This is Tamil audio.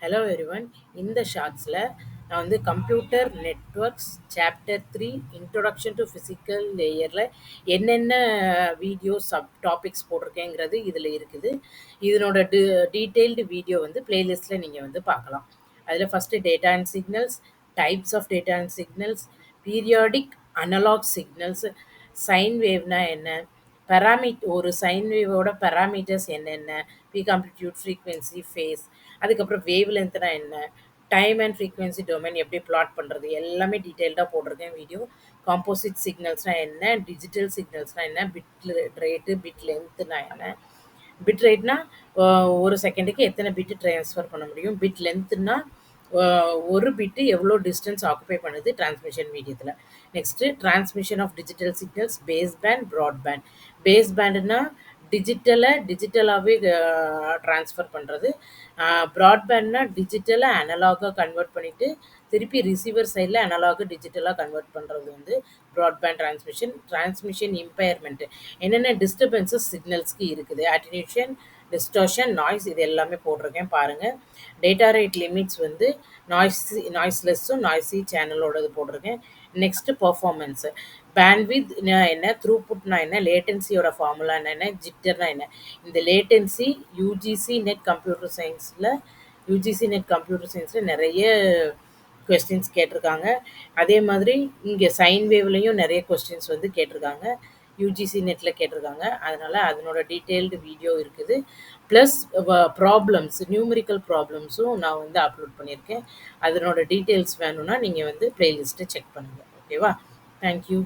Hello everyone. இந்த ஷார்ட்ஸில் நான் வந்து computer networks chapter 3 introduction to physical லேயரில் என்னென்ன வீடியோஸ் டாபிக்ஸ் போட்டிருக்கேங்கிறது இதில் இருக்குது. இதனோட டீட்டெயில்டு வீடியோ வந்து பிளேலிஸ்ட்டில் நீங்கள் வந்து பார்க்கலாம். அதில் first data and signals, types of data and signals, periodic analog signals, sine வேவ்னா என்ன, ஒரு சைன் வேவோட பேராமீட்டர்ஸ் என்னென்ன, பீக் ஆம்ப்ளிடியூட், ஃப்ரீக்வன்சி, ஃபேஸ், அதுக்கப்புறம் வேவ் லென்த்னா என்ன, டைம் அண்ட் ஃப்ரீக்வன்சி டொமைன் எப்படி பிளாட் பண்ணுறது, எல்லாமே டீட்டெயில்டாக போட்டிருக்கேன் வீடியோ. காம்போசிட் சிக்னல்ஸ்னால் என்ன, டிஜிட்டல் சிக்னல்ஸ்னால் என்ன, பிட் ரேட்டு, பிட் லென்த்னா என்ன, பிட் ரேட்னா ஒரு செகண்டுக்கு எத்தனை பிட்டு ட்ரான்ஸ்ஃபர் பண்ண முடியும், பிட் லென்த்னா ஒரு பிட்டு எவ்வளோ டிஸ்டன்ஸ் ஆக்குபை பண்ணுது டிரான்ஸ்மிஷன் மீடியத்தில். Next transmission of digital signals, base band, broadband. Base பேண்டுனா டிஜிட்டலாகவே ட்ரான்ஸ்ஃபர் பண்ணுறது. ப்ராட்பேண்ட்னா டிஜிட்டலை அனலாகாக கன்வெர்ட் பண்ணிவிட்டு திருப்பி ரிசீவர் சைடில் அனலாக டிஜிட்டலாக கன்வெர்ட் பண்ணுறது வந்து ப்ராட்பேண்ட் டிரான்ஸ்மிஷன். டிரான்ஸ்மிஷன் இம்பயர்மெண்ட்டு என்னென்ன டிஸ்டர்பன்சஸ் சிக்னல்ஸ்க்கு இருக்குது, அட்டினியூஷன், டிஸ்டார்ஷன், நாய்ஸ், இது எல்லாமே போட்டிருக்கேன் பாருங்கள். டேட்டா ரேட் லிமிட்ஸ் வந்து நாய்ஸ்லெஸ்ஸும் நாய்ஸி சேனலோடது போட்டிருக்கேன். நெக்ஸ்ட்டு பர்ஃபார்மன்ஸு, பேண்ட்வித் என்ன, த்ரூபுட்னா என்ன, லேட்டன்சியோட ஃபார்முலானா என்ன, ஜிட்டர்னா என்ன. இந்த லேட்டன்சி யூஜிசி நெட் கம்ப்யூட்டர் சயின்ஸில் நிறைய கொஸ்டின்ஸ் கேட்டிருக்காங்க. அதே மாதிரி இங்கே சைன் வேவ்லேயும் நிறைய கொஸ்டின்ஸ் வந்து கேட்டிருக்காங்க, யூஜிசி நெட்டில் கேட்டிருக்காங்க. அதனால் அதனோட டீட்டெயில்டு வீடியோ இருக்குது. ப்ளஸ் ப்ராப்ளம்ஸ், நியூமரிக்கல் ப்ராப்ளம்ஸும் நான் வந்து அப்லோட் பண்ணியிருக்கேன். அதனோட டீட்டெயில்ஸ் வேணும்னா நீங்கள் வந்து ப்ளேலிஸ்ட்டை செக் பண்ணுங்கள். ஓகேவா? தேங்க்யூ.